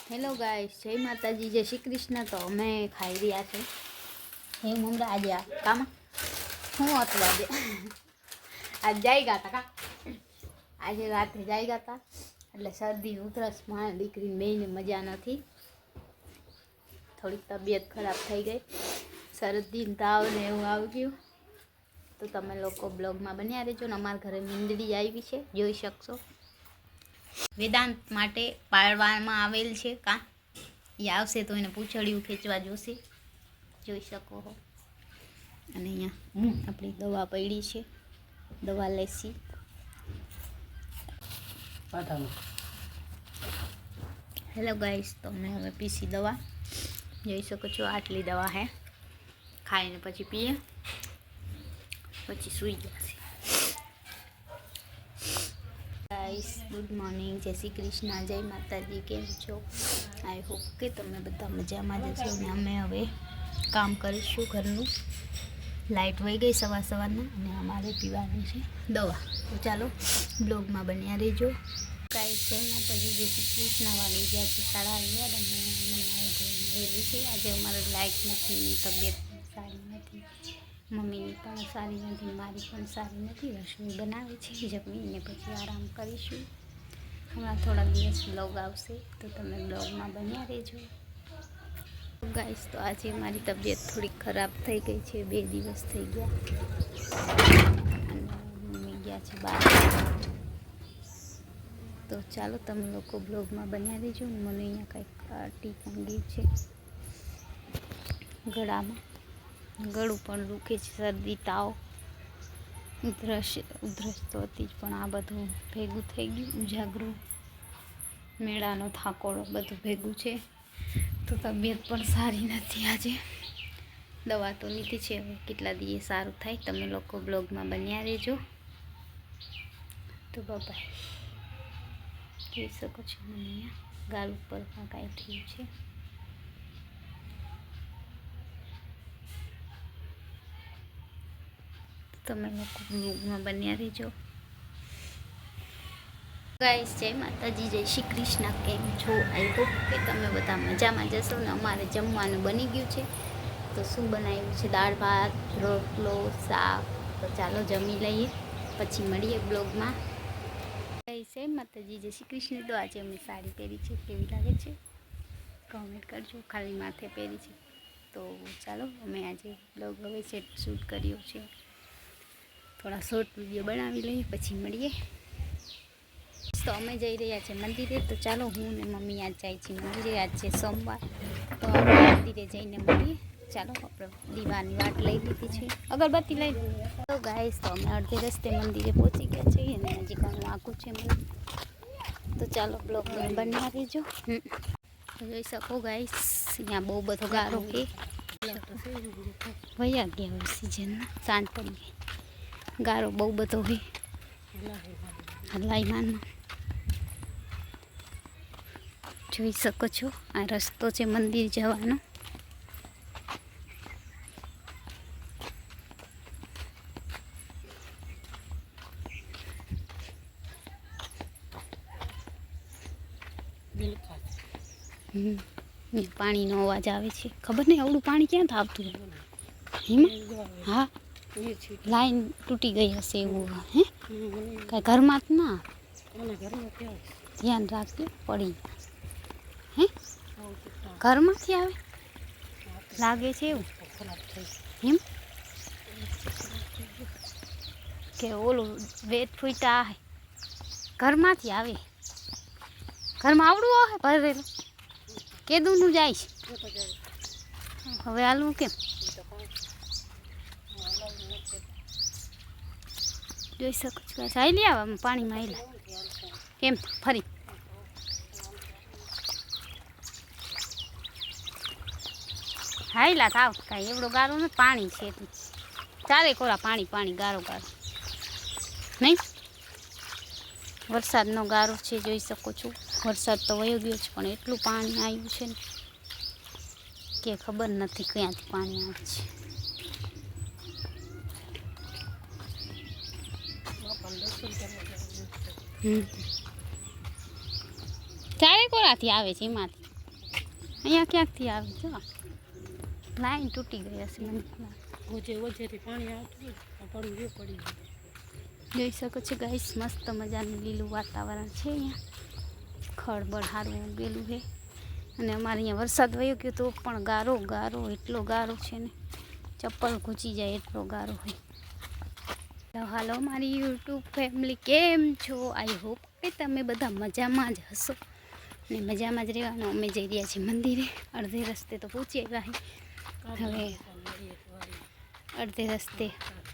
Hello guys, જય માતાજી, જય શ્રી કૃષ્ણ। તો અમે ખાઈ રહ્યા છે હું હમણાં આજે આ કામ હું હતું આજે આજ જઈ ગયા હતા આજે રાત્રે જઈ ગયા હતા એટલે શરદી ઉધરસ મારી દીકરીને બેયને મજા નથી, થોડીક તબિયત ખરાબ થઈ ગઈ, શરદી તાવ ને એવું આવી ગયું। તો તમે લોકો બ્લોગમાં બન્યા રહેજો ને। અમારા ઘરે મીંદડી આવી છે, જોઈ શકશો। વેદાંત માટે પાળવામાં આવેલ છે કાં એ આવશે તો એને પૂંછડિયું ખેંચવા જોશે, જોઈ શકો છો। અને અહીંયા આપણી દવા પડી છે, દવા લેસી। હેલો ગાઈસ, તો મેં હવે પીસી દવા, જોઈ શકો છો આટલી દવા હે, ખાઈને પછી પીએ પછી સૂઈ જશે। ગાઈસ ગુડ મોર્નિંગ, જય શ્રી કૃષ્ણ, જય માતાજી। કેમ છો? આઈ હોપ કે તમે બધા મજામાં જ હશો ને અમે હવે કામ કરીશું ઘરનું। લાઇટ વહી ગઈ સવારના અને અમારે પીવાની છે દવા, તો ચાલો બ્લોગમાં બન્યા રહેજો। ગાઈસ જય માતાજી, જય શ્રી કૃષ્ણ। વાગી ગયા છે 11:30 અને વહેલી છે। આજે અમારે લાઇટ નથી, તબિયત સારી નથી, મમ્મીની પણ સારી નથી, મારી પણ સારી નથી। રસોઈ બનાવે છે, જમીને પછી આરામ કરીશું। હમણાં થોડા દિવસ બ્લોગ આવશે તો તમે બ્લોગમાં બન્યા રહેજો। ગાઈસ તો આજે મારી તબિયત થોડી ખરાબ થઈ ગઈ છે, 2 દિવસ થઈ ગયા અને મમ્મી ગયા છે બહાર, તો ચાલો તમે લોકો બ્લોગમાં બન્યા રહેજો। મને અહીંયા કંઈક ટીકંગી છે ગળામાં, ગળું પણ દુખે છે, શરદી તાવ ઉધરસ તો હતી જ, પણ આ બધું ભેગું થઈ ગયું, ઉજાગરો મેળાનો થાકોડો બધું ભેગું છે, તો તબિયત પણ સારી નથી આજે। દવા તો લીધી છે, હવે કેટલા દિવસ સારું થાય તમે લોકો બ્લોગમાં બન્યા રહેજો। તો બાય, જોઈ શકો છો મને અહીંયા ગાલ ઉપર પણ કાંઈ થયું છે। તમે લોકો બ્લોગમાં બન્યા રહેજો। ગાઈસ જય માતાજી, જય શ્રી કૃષ્ણ। કેમ છો? આઈ હોપ કે તમે બધા મજામાં જશો ને। અમારે જમવાનું બની ગયું છે, તો શું બનાવ્યું છે? દાળ ભાત, રોટલો, શાક। તો ચાલો જમી લઈએ પછી મળીએ બ્લોગમાં। ગાઈસ જય માતાજી, જય શ્રી કૃષ્ણ। તો આજે અમે સાડી પહેરી છે, કેવી લાગે છે કમેન્ટ કરજો, ખાલી માથે પહેરી છે। તો ચાલો અમે આજે બ્લોગ હવે શૂટ કર્યો છે, થોડા શોર્ટ વિડીયો બનાવી લઈએ પછી મળીએ। તો અમે જઈ રહ્યા છીએ મંદિરે, તો ચાલો હું ને મમ્મી આજ જાય છે મંદિરે, આજ છે સોમવાર, તો આપણે મંદિરે જઈને મળીએ। ચાલો આપણે દીવાની વાટ લઈ લીધી છે, અગરબત્તી લઈ લીધી। તો ગાઈસ તો અમે અડધે રસ્તે મંદિરે પહોંચી ગયા છીએ અને હજી ઘણું આખું છે મંદિર, તો ચાલો બ્લોગમાં બન્યા રહેજો। જોઈ શકો ગાઈસ અહીંયા બહુ બધો ગારો છે, વયા ગયા હોય સિઝનમાં, સાંજ પડી ગઈ, ગારો બહુ બધો હોય હલાઈમાનમાં, જોઈ શકો છો આ રસ્તો છે મંદિર જવાનો। પાણીનો અવાજ આવે છે, ખબર નહીં આવડું પાણી ક્યાંથી આવતું એમાં? હા, લાઈન તૂટી ગઈ હશે એવું હે, કાંઈ ઘરમાં જ ના ધ્યાન રાખજો પડી હે, ઘરમાંથી આવે લાગે છે એવું એમ કે ઓલું વેત ફૂટા ઘરમાંથી આવે, ઘરમાં આવડું આવે ભરેલું કેદુંનું જાય છે, હવે હાલવું કેમ? જોઈ શકો છો હાલી આવે પાણીમાં, હાલ્યા કેમ ફરી હાયલા થાવ, કાંઈ એવડો ગારો ને પાણી છે, ચારે કોરા પાણી ગારો નહીં, વરસાદનો ગારો છે, જોઈ શકો છો। વરસાદ તો વયો ગયો છે પણ એટલું પાણી આવ્યું છે ને કે ખબર નથી ક્યાંથી પાણી આવે છે। ચારે કોરાથી આવે છે એમાંથી, અહીંયા ક્યાંકથી આવે જો લાઈન તૂટી ગઈ હશે મને ઓછેથી પાણી આવતું પડી ગયું. જોઈ શકો છો ગાઈસ, મસ્ત મજાનું લીલું વાતાવરણ છે. અહીંયા ખળબળ સારું ઉગેલું છે. અને અમારે અહીંયા વરસાદ વયો ગયો તો પણ ગારો ગારો એટલો ગારો છે ને, ચપ્પલ ઘૂંચી જાય એટલો ગારો હોય. તો હાલો મારી યુટ્યુબ ફેમિલી, કેમ છો? આઈ હોપ કે તમે બધા મજામાં જ હશો ને મજામાં જ રહેવાનું. અમે જઈ રહ્યા છીએ મંદિરે. અડધે રસ્તે તો પહોંચી આવ્યા. હવે અડધે રસ્તે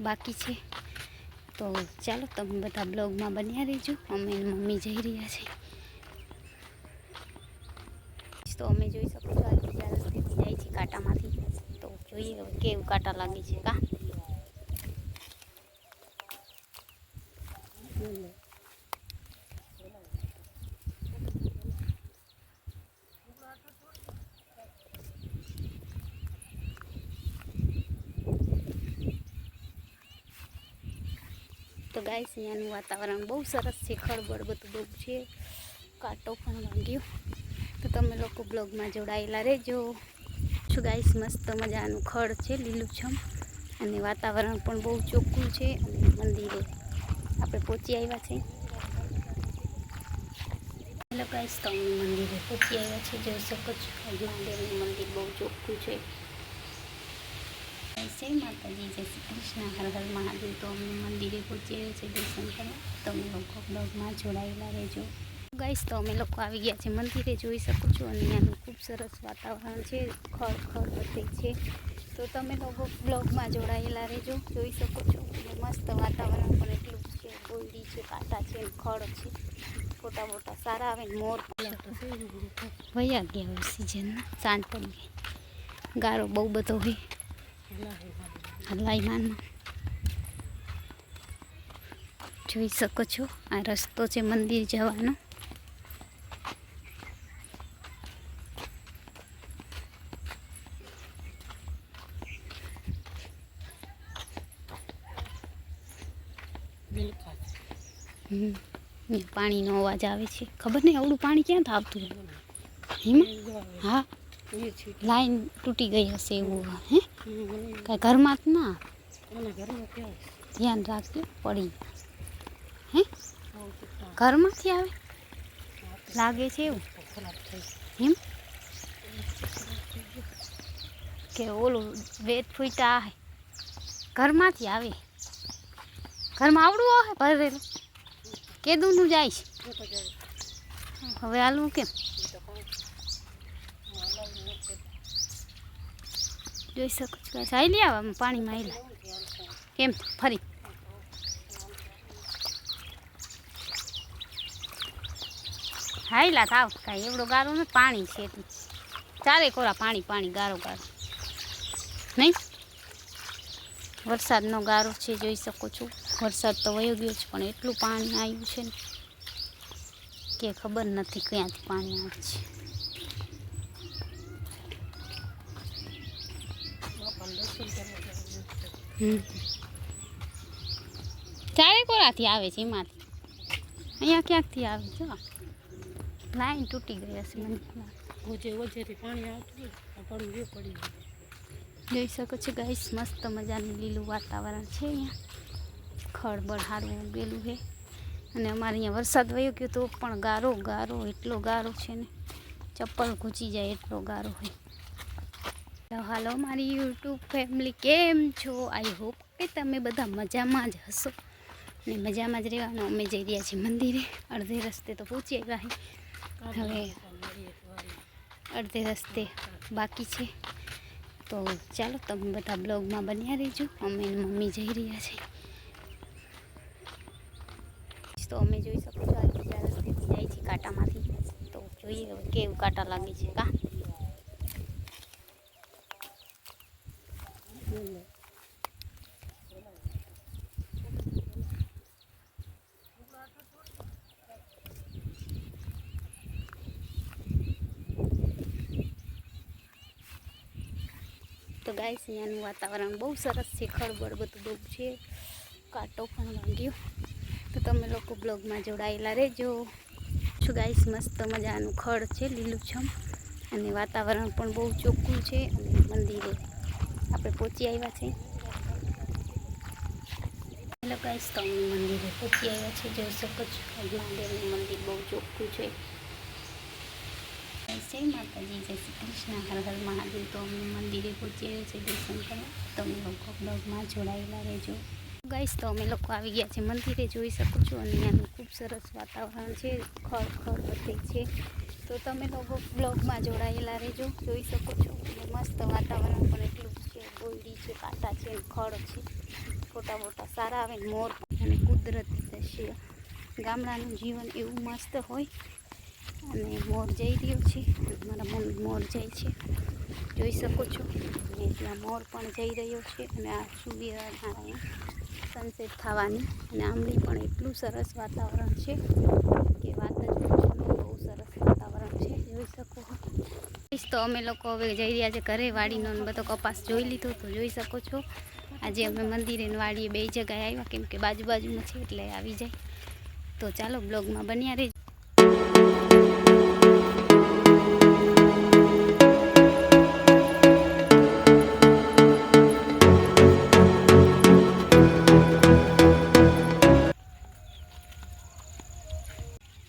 બાકી છે. તો ચાલો તમે બધા બ્લોગમાં બન્યા રહેજો. અમે મમ્મી જઈ રહ્યા છીએ. તો અમે જોઈ શકો છો આ બીજા રસ્તેથી જાય છે કાંટામાંથી. તો જોઈએ હવે કેવું કાંટા લાગે છે. કા તો ગાઈસ, અહીંયાનું વાતાવરણ બહુ સરસ છે. ખળબળ બધું બહુ છે. કાંટો પણ વાગ્યો. તો તમે લોકો બ્લોગમાં જોડાયેલા રહેજો. શું ગાઈસ, મસ્ત મજાનું ખડ છે, લીલુંછમ, અને વાતાવરણ પણ બહુ ચોખ્ખું છે. અને મંદિરે આપણે પહોંચી આવ્યા છે. હેલો ગાઈસ, તો અમે મંદિરે પહોંચી આવ્યા છે. જોઈ શકો છો મહાદેવનું મંદિર બહુ ચોખ્ખું છે. જય માતાજી, જય શ્રી કૃષ્ણ, હર હર મહાદેવ. તો અમે મંદિરે પહોંચી આવ્યા છે દર્શન કરવા. તમે લોકો બ્લોગમાં જોડાયેલા રહેજો. ગાઈસ, તો અમે લોકો આવી ગયા છે મંદિરે. જોઈ શકો છો અને અહીંયાનું ખૂબ સરસ વાતાવરણ છે. ખડ બધે છે. તો તમે લોકો બ્લોગમાં જોડાયેલા રહેજો. જોઈ શકો છો મસ્ત વાતાવરણ પણ એટલું છે. ગોયડી છે, કાંટા છે, ખડ છે. ફોટા બોટા સારા આવે. મોર વયા ગયા હોય સિઝનના. સાંજ પડી ગઈ. ગારો બહુ બધો હોય. હલાઈમાનમાં જોઈ શકો છો આ રસ્તો છે મંદિર જવાનો. પાણીનો અવાજ આવે છે. ખબર નહીં આવડું પાણી ક્યાંથી આવતું એમાં. હા, લાઈન તૂટી ગઈ હશે એવું. હે કાંઈ ઘરમાં જ ના ધ્યાન રાખજો, પડી. હે ઘરમાંથી આવે લાગે છે એવું એમ કે ઓલું વેત ફૂટા આવે ઘરમાંથી આવે. ઘરમાં આવડું આવે ભરેલું કેદુંનું જાય છે. હવે હાલવું કેમ? જોઈ શકો છો હાલી આવે પાણીમાં. હાલ્યા કેમ ફરી હાયલા થાવ. કાંઈ એવડો ગારો નથી. પાણી છે એટલું ચારે કોરા પાણી પાણી ગારો ગારો નહીં. વરસાદનો ગારો છે. જોઈ શકો છો વરસાદ તો વયો ગયો છે પણ એટલું પાણી આવ્યું છે ને કે ખબર નથી ક્યાંથી પાણી આવે છે. ચારે કોરાથી આવે છે એમાંથી. અહીંયા ક્યાંકથી આવે છે. લાઈન તૂટી ગઈ હશે મને. ઓછેથી પાણી આવતું પડી ગયું. જોઈ શકો છો ગાઈસ, મસ્ત મજાનું લીલું વાતાવરણ છે. અહીંયા ખળબળ સારું ઉગેલું છે. અને અમારે અહીંયા વરસાદ વયો ગયો તો પણ ગારો ગારો એટલો ગારો છે ને, ચપ્પલ ઘૂંચી જાય એટલો ગારો હોય. તો હાલો મારી યુટ્યુબ ફેમિલી, કેમ છો? આઈ હોપ કે તમે બધા મજામાં જ હશો ને મજામાં જ રહેવાનું. અમે જઈ રહ્યા છીએ મંદિરે. અડધે રસ્તે તો પહોંચી આવ્યા. હવે અડધે રસ્તે બાકી છે. તો ચાલો તમે બધા બ્લોગમાં બન્યા રહેજો. અમે મમ્મી જઈ રહ્યા છીએ. તો અમે જોઈ શકો છો આ બીજા રસ્તેથી જાય છે કાંટામાંથી. તો જોઈએ હવે કેવું કાંટા લાગે છે. કા તો ગાઈસ, અહીંયાનું વાતાવરણ બહુ સરસ છે. ખળબળ બધું બહુ છે. કાંટો પણ વાગ્યો. તો તમે લોકો બ્લોગમાં જોડાયેલા રહેજો. શું ગાઈસ, મસ્ત મજાનું ખડ છે, લીલુંછમ, અને વાતાવરણ પણ બહુ ચોખ્ખું છે અને મંદિરે આપણે પહોંચી આવ્યા છે. હેલો ગાઈસ, તો અમે મંદિરે પહોંચી આવ્યા છે. જોઈ શકો છો મહાદેવનું મંદિર બહુ ચોખ્ખું છે. જય માતાજી, જય શ્રી કૃષ્ણ, હર હર મહાદેવ. તો અમે મંદિરે પહોંચી આવ્યા છે દર્શન કરવા. તમે લોકો બ્લોગમાં જોડાયેલા રહેજો. ગાઈસ, તો અમે લોકો આવી ગયા છે મંદિરે, જોઈ શકો છો. અને અહીંયાનું ખૂબ સરસ વાતાવરણ છે, ખડ બધે છે. તો તમે લોકો બ્લોગમાં જોડાયેલા રહેજો. જોઈ શકો છો મસ્ત વાતાવરણ પણ એટલું છે, ગોયડી છે, કાંટા છે, ખડ છે, ફોટા બોટા સારા આવે, મોર અને કુદરતી દ્રશ્ય. ગામડાનું જીવન એવું મસ્ત હોય. અને મોર જઈ રહ્યો છે, મારા મમ્મી મોર જાય છે, જોઈ શકો છો. અને ત્યાં મોર પણ જઈ રહ્યો છે. અને આ સૂર્યનારાયણ સનસેટ થવાની, અને આંબલી પણ એટલું સરસ વાતાવરણ છે કે વાત જ પૂછો નહીં. બહુ સરસ વાતાવરણ છે, જોઈ શકો છો. તો અમે લોકો હવે જઈ રહ્યા છે ઘરે. વાડીનો બધો કપાસ જોઈ લીધો તો જોઈ શકો છો. આજે અમે મંદિરે ને વાડીએ બે જગ્યાએ આવ્યા, કેમ કે બાજુમાં છે એટલે આવી જાય. તો ચાલો બ્લોગમાં બન્યા રહેજો.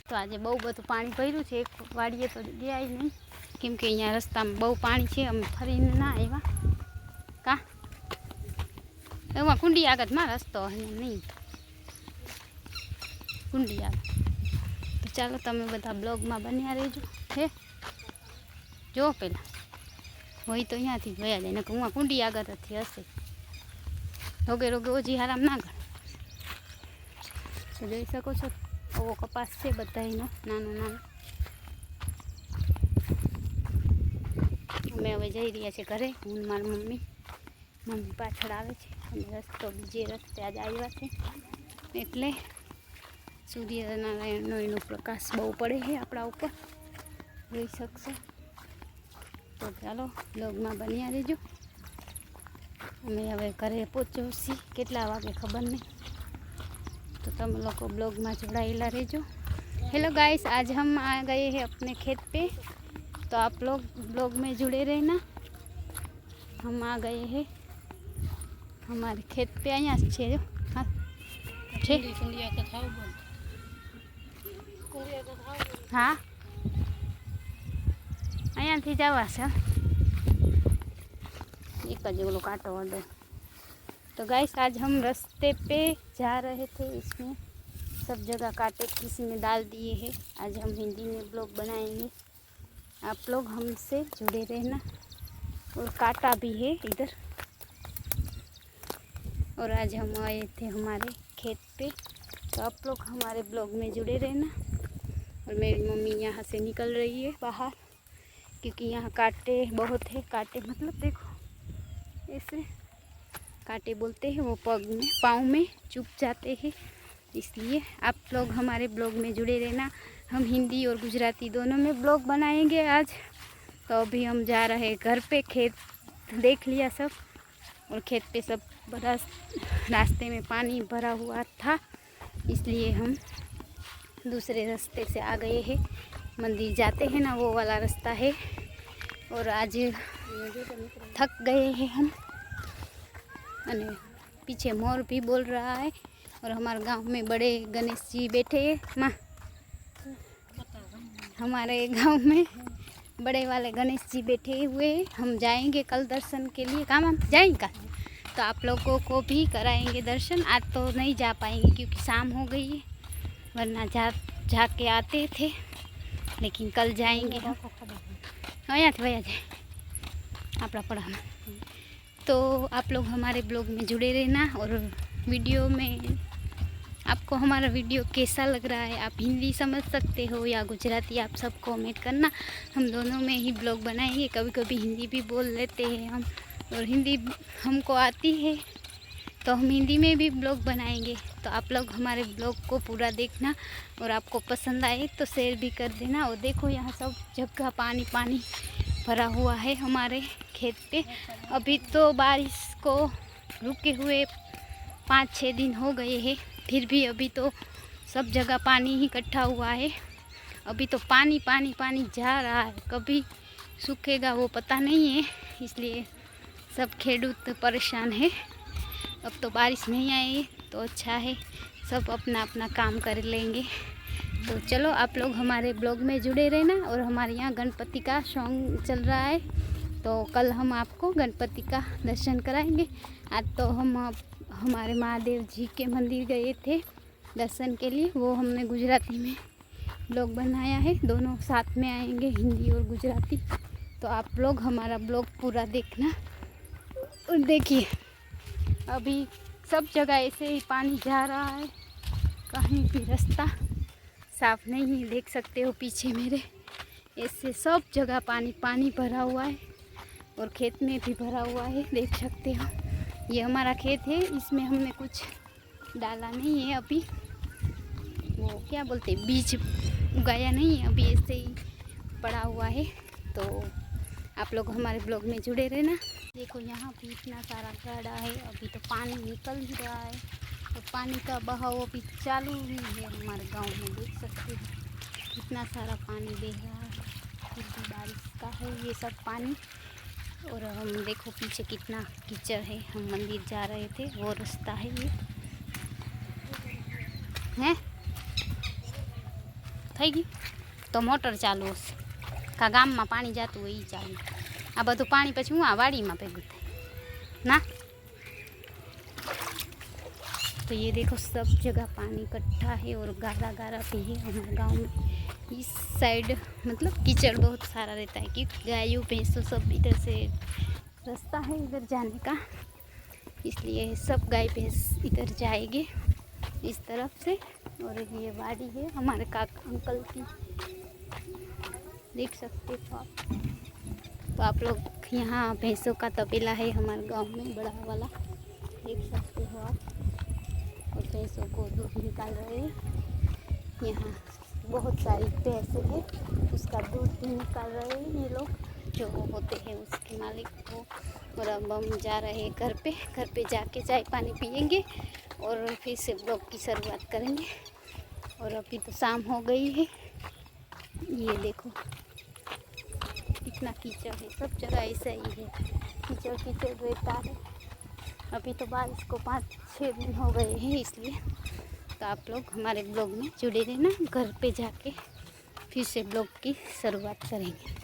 તો આજે બહુ બધું પાણી ભર્યું છે. એક વાડીએ તો ગયા નહીં, કેમ કે અહીંયા રસ્તામાં બહુ પાણી છે. અમે ફરીને ના આવ્યા. કા એમાં કુંડી આગળમાં રસ્તો અહીંયા નહીં, કુંડી આગળ. તો ચાલો તમે બધા બ્લોગમાં બન્યા રહેજો. હે જો પેલા હોય તો અહીંયાથી ગયા જાય, ને હું કુંડી આગળથી હશે. રોગે ઓછી આરામ ના કર. તો જોઈ શકો છો આવો કપાસ છે બધાનો, નાનો. અમે હવે જઈ રહ્યા છીએ ઘરે. હું મારી મમ્મી પાછળ આવે છે. અને રસ્તો બીજે રસ્તે આજ આવ્યા છે, એટલે સૂર્યનારાયણનો એનો પ્રકાશ બહુ પડે છે આપણા ઉપર, જોઈ શકશો. તો ચાલો બ્લોગમાં બન્યા રહેજો. અમે હવે ઘરે પહોંચ્યો છીએ, કેટલા વાગે ખબર નહીં. तो तुम लोग ब्लॉग में जुड़ाएला रहो। हेलो गाइस, आज हम आ गए हैं अपने खेत पे, तो आप लोग ब्लॉग में जुड़े रहना। हम आ गए हैं हमारे खेत पे। अँ छे हाँ हाँ अँ थी जवा से एक ज ओलो कांटो वालो। तो गाइस, आज हम रास्ते पे जा रहे थे, इसमें सब जगह कांटे किसी ने डाल दिए हैं। आज हम हिंदी में ब्लॉग बनाएंगे, आप लोग हमसे जुड़े रहना। और कांटा भी है इधर। और आज हम आए थे हमारे खेत पे, तो आप लोग हमारे ब्लॉग में जुड़े रहना। और मेरी मम्मी यहाँ से निकल रही है बाहर, क्योंकि यहाँ कांटे बहुत है। कांटे मतलब देखो ऐसे कांटे बोलते हैं, वो पग में पाँव में चुभ जाते हैं। इसलिए आप लोग हमारे ब्लॉग में जुड़े रहना। हम हिंदी और गुजराती दोनों में ब्लॉग बनाएंगे आज। तो अभी हम जा रहे हैं घर पे। खेत देख लिया सब, और खेत पे सब बड़ा रास्ते में पानी भरा हुआ था, इसलिए हम दूसरे रास्ते से आ गए हैं। मंदिर जाते हैं ना, वो वाला रास्ता है। और आज थक गए हैं हम। अने पीछे मोर भी बोल रहा है। और हमारे गांव में बड़े गणेश जी बैठे हैं। माँ, हमारे गांव में बड़े वाले गणेश जी बैठे हुए हैं। हम जाएंगे कल दर्शन के लिए। काम हम जाएंगे कल, तो आप लोगों को भी कराएंगे दर्शन। आज तो नहीं जा पाएंगे क्योंकि शाम हो गई है, वरना जाके आते थे, लेकिन कल जाएंगे हम। यहाँ थे भैया जाए अपना पढ़ा में। तो आप लोग हमारे ब्लॉग में जुड़े रहना। और वीडियो में आपको हमारा वीडियो कैसा लग रहा है, आप हिंदी समझ सकते हो या गुजराती, आप सब कमेंट करना। हम दोनों में ही ब्लॉग बनाएंगे। कभी कभी हिंदी भी बोल लेते हैं हम, और हिंदी हमको आती है तो हम हिंदी में भी ब्लॉग बनाएंगे। तो आप लोग हमारे ब्लॉग को पूरा देखना, और आपको पसंद आए तो शेयर भी कर देना। और देखो यहाँ सब जगह पानी पानी भरा हुआ है हमारे खेत पे। अभी तो बारिश को रुके हुए 5-6 दिन हो गए हैं, फिर भी अभी तो सब जगह पानी ही इकट्ठा हुआ है। अभी तो पानी पानी पानी जा रहा है, कभी सूखेगा वो पता नहीं है, इसलिए सब खेडूत परेशान है। अब तो बारिश नहीं आई तो अच्छा है, सब अपना अपना काम कर लेंगे। तो चलो आप लोग हमारे ब्लॉग में जुड़े रहना। और हमारे यहाँ गणपति का सॉन्ग चल रहा है, तो कल हम आपको गणपति का दर्शन कराएंगे। आज तो हम हमारे महादेव जी के मंदिर गए थे दर्शन के लिए, वो हमने गुजराती में ब्लॉग बनाया है, दोनों साथ में आएंगे, हिंदी और गुजराती। तो आप लोग हमारा ब्लॉग पूरा देखना। और देखिए अभी सब जगह ऐसे ही पानी जा रहा है, कहीं भी रास्ता साफ नहीं है। देख सकते हो पीछे मेरे, ऐसे सब जगह पानी पानी भरा हुआ है और खेत में भी भरा हुआ है, देख सकते हो। ये हमारा खेत है, इसमें हमने कुछ डाला नहीं है अभी, वो क्या बोलते हैं, बीज उगाया नहीं है अभी, ऐसे ही पड़ा हुआ है। तो आप लोग हमारे ब्लॉग में जुड़े रहना। देखो यहाँ भी इतना सारा गड्ढा है, अभी तो पानी निकल ही रहा है, तो पानी का बहाव अभी चालू ही है हमारे गांव में। देख सकते हो कितना सारा पानी बह रहा है, फिर भी बारिश का है ये सब पानी। और हम देखो पीछे कितना कीचड़ है, हम मंदिर जा रहे थे वो रास्ता है ये हैं થઈ ગઈ તો મોટર ચાલુ હશે, કા ગામમાં પાણી જતું હોય એ ચાલુ। આ બધું પાણી પછી હું આ વાડીમાં ભેગું થાય ना। तो ये देखो सब जगह पानी इकट्ठा है और गारा गारा भी है हमारे गांव में। इस साइड मतलब कीचड़ बहुत सारा रहता है, क्योंकि गायों भैंसों सब इधर से रास्ता है इधर जाने का, इसलिए सब गाय भैंस इधर जाएंगे इस तरफ से। और ये वाड़ी है हमारे काका अंकल की, देख सकते हो आप। तो आप लोग यहाँ भैंसों का तबेला है हमारे गांव में, बड़ा वाला, देख सकते हो आप। और भैंसों को दूध निकाल रहे हैं, यहाँ बहुत सारी भैंसें हैं, उसका दूध भी निकाल रहे हैं ये लोग जो होते हैं उसके मालिक को। और अब हम जा रहे हैं घर पे जाके चाय पानी पियेंगे और फिर से ब्लॉग की शुरुआत करेंगे। और अभी तो शाम हो गई है, ये देखो कितना कीचड़ है, सब जगह ऐसा ही है, कीचड़ कीचड़ रहता है। अभी तो बारिश को 5-6 दिन हो गए हैं, इसलिए तो आप लोग हमारे ब्लॉग में जुड़े रहना। घर पे जाके फिर से ब्लॉग की शुरुआत करेंगे।